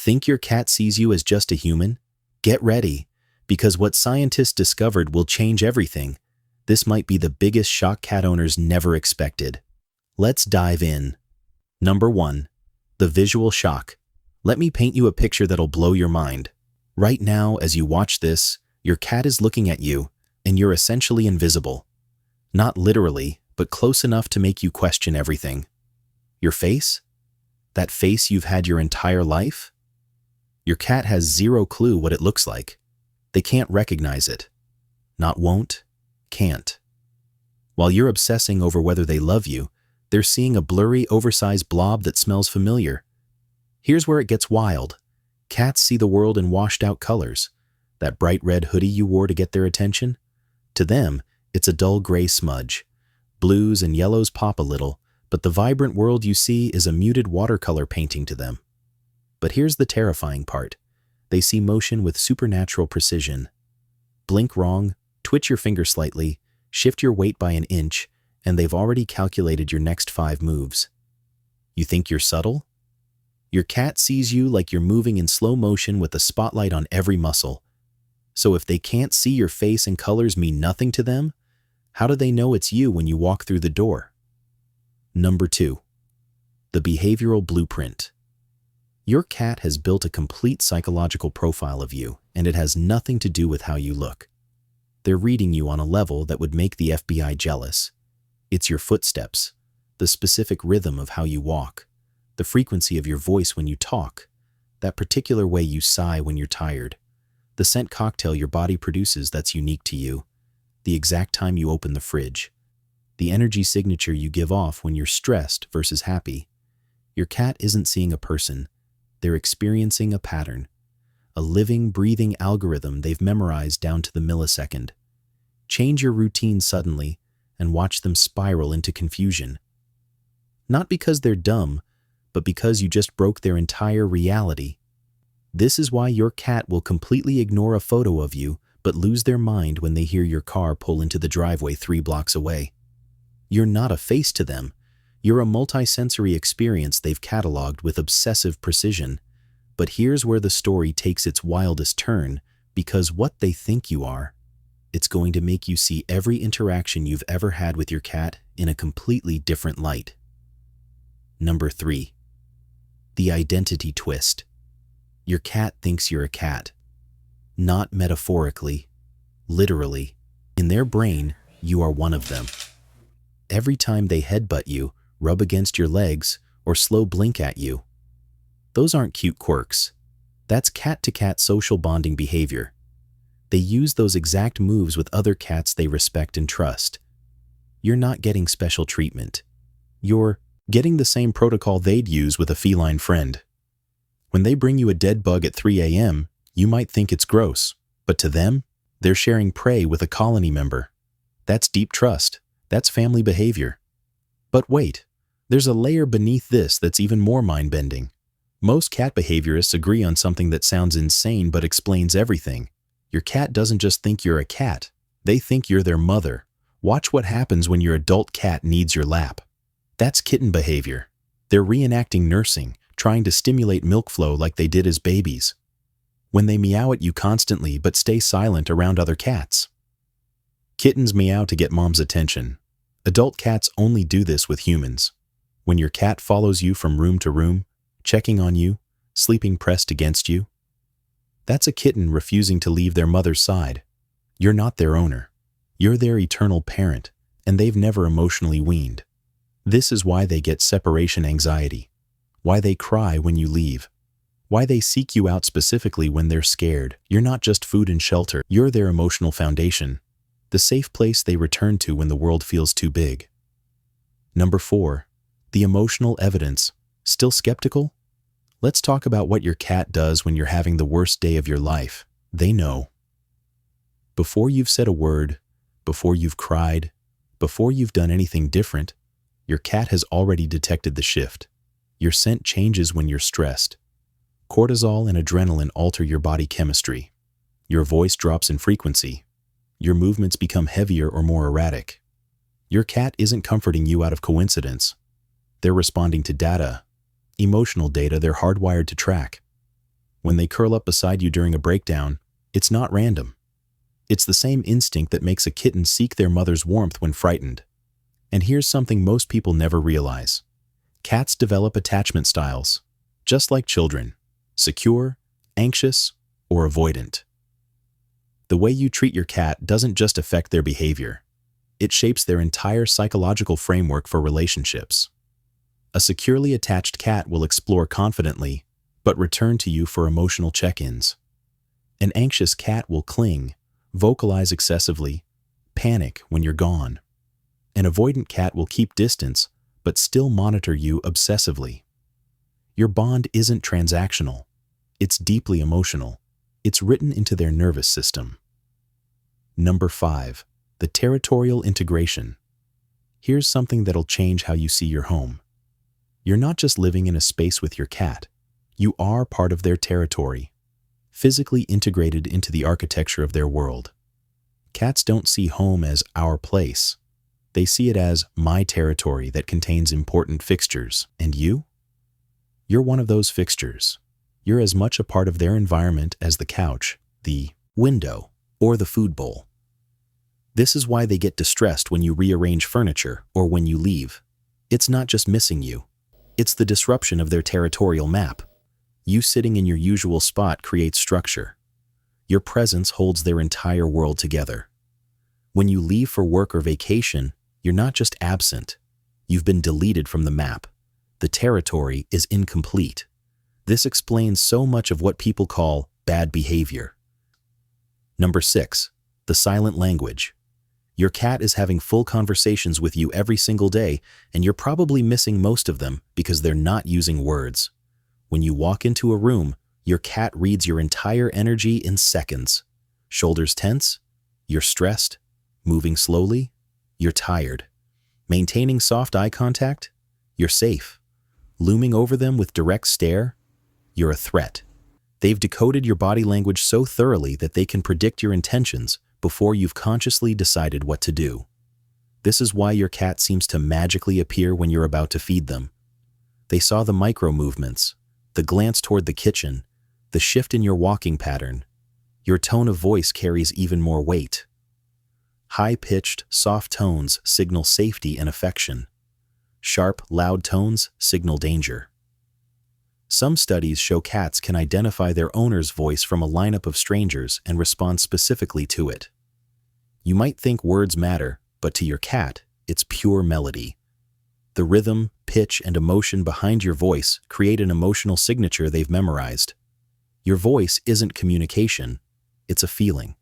Think your cat sees you as just a human? Get ready, because what scientists discovered will change everything. This might be the biggest shock cat owners never expected. Let's dive in. Number 1. The visual shock. Let me paint you a picture that'll blow your mind. Right now, as you watch this, your cat is looking at you, and you're essentially invisible. Not literally, but close enough to make you question everything. Your face? That face you've had your entire life? Your cat has zero clue what it looks like. They can't recognize it. Not won't, can't. While you're obsessing over whether they love you, they're seeing a blurry, oversized blob that smells familiar. Here's where it gets wild. Cats see the world in washed-out colors. That bright red hoodie you wore to get their attention? To them, it's a dull gray smudge. Blues and yellows pop a little, but the vibrant world you see is a muted watercolor painting to them. But here's the terrifying part. They see motion with supernatural precision. Blink wrong, twitch your finger slightly, shift your weight by an inch, and they've already calculated your next 5 moves. You think you're subtle? Your cat sees you like you're moving in slow motion with a spotlight on every muscle. So if they can't see your face and colors mean nothing to them, how do they know it's you when you walk through the door? Number 2. The behavioral blueprint. Your cat has built a complete psychological profile of you, and it has nothing to do with how you look. They're reading you on a level that would make the FBI jealous. It's your footsteps, the specific rhythm of how you walk, the frequency of your voice when you talk, that particular way you sigh when you're tired, the scent cocktail your body produces that's unique to you, the exact time you open the fridge, the energy signature you give off when you're stressed versus happy. Your cat isn't seeing a person. They're experiencing a pattern, a living, breathing algorithm they've memorized down to the millisecond. Change your routine suddenly and watch them spiral into confusion. Not because they're dumb, but because you just broke their entire reality. This is why your cat will completely ignore a photo of you but lose their mind when they hear your car pull into the driveway 3 blocks away. You're not a face to them. You're a multisensory experience they've cataloged with obsessive precision. But here's where the story takes its wildest turn, because what they think you are, it's going to make you see every interaction you've ever had with your cat in a completely different light. Number 3. The identity twist. Your cat thinks you're a cat. Not metaphorically, literally. In their brain, you are one of them. Every time they headbutt you, rub against your legs, or slow blink at you, those aren't cute quirks. That's cat-to-cat social bonding behavior. They use those exact moves with other cats they respect and trust. You're not getting special treatment. You're getting the same protocol they'd use with a feline friend. When they bring you a dead bug at 3 a.m., you might think it's gross, but to them, they're sharing prey with a colony member. That's deep trust. That's family behavior. But wait, there's a layer beneath this that's even more mind-bending. Most cat behaviorists agree on something that sounds insane but explains everything. Your cat doesn't just think you're a cat. They think you're their mother. Watch what happens when your adult cat needs your lap. That's kitten behavior. They're reenacting nursing, trying to stimulate milk flow like they did as babies. When they meow at you constantly but stay silent around other cats. Kittens meow to get mom's attention. Adult cats only do this with humans. When your cat follows you from room to room, checking on you, sleeping pressed against you, that's a kitten refusing to leave their mother's side. You're not their owner. You're their eternal parent, and they've never emotionally weaned. This is why they get separation anxiety, why they cry when you leave, why they seek you out specifically when they're scared. You're not just food and shelter. You're their emotional foundation, the safe place they return to when the world feels too big. Number 4. The emotional evidence. Still skeptical? Let's talk about what your cat does when you're having the worst day of your life. They know. Before you've said a word, before you've cried, before you've done anything different, your cat has already detected the shift. Your scent changes when you're stressed. Cortisol and adrenaline alter your body chemistry. Your voice drops in frequency. Your movements become heavier or more erratic. Your cat isn't comforting you out of coincidence. They're responding to data, emotional data they're hardwired to track. When they curl up beside you during a breakdown, it's not random. It's the same instinct that makes a kitten seek their mother's warmth when frightened. And here's something most people never realize. Cats develop attachment styles, just like children: secure, anxious, or avoidant. The way you treat your cat doesn't just affect their behavior. It shapes their entire psychological framework for relationships. A securely attached cat will explore confidently, but return to you for emotional check-ins. An anxious cat will cling, vocalize excessively, panic when you're gone. An avoidant cat will keep distance, but still monitor you obsessively. Your bond isn't transactional. It's deeply emotional. It's written into their nervous system. Number 5. The territorial integration. Here's something that'll change how you see your home. You're not just living in a space with your cat. You are part of their territory, physically integrated into the architecture of their world. Cats don't see home as our place. They see it as my territory that contains important fixtures. And you? You're one of those fixtures. You're as much a part of their environment as the couch, the window, or the food bowl. This is why they get distressed when you rearrange furniture or when you leave. It's not just missing you. It's the disruption of their territorial map. You sitting in your usual spot creates structure. Your presence holds their entire world together. When you leave for work or vacation, you're not just absent. You've been deleted from the map. The territory is incomplete. This explains so much of what people call bad behavior. Number 6. The silent language. Your cat is having full conversations with you every single day, and you're probably missing most of them because they're not using words. When you walk into a room, your cat reads your entire energy in seconds. Shoulders tense? You're stressed. Moving slowly? You're tired. Maintaining soft eye contact? You're safe. Looming over them with direct stare? You're a threat. They've decoded your body language so thoroughly that they can predict your intentions before you've consciously decided what to do. This is why your cat seems to magically appear when you're about to feed them. They saw the micro movements, the glance toward the kitchen, the shift in your walking pattern. Your tone of voice carries even more weight. High-pitched, soft tones signal safety and affection. Sharp, loud tones signal danger. Some studies show cats can identify their owner's voice from a lineup of strangers and respond specifically to it. You might think words matter, but to your cat, it's pure melody. The rhythm, pitch, and emotion behind your voice create an emotional signature they've memorized. Your voice isn't communication, it's a feeling.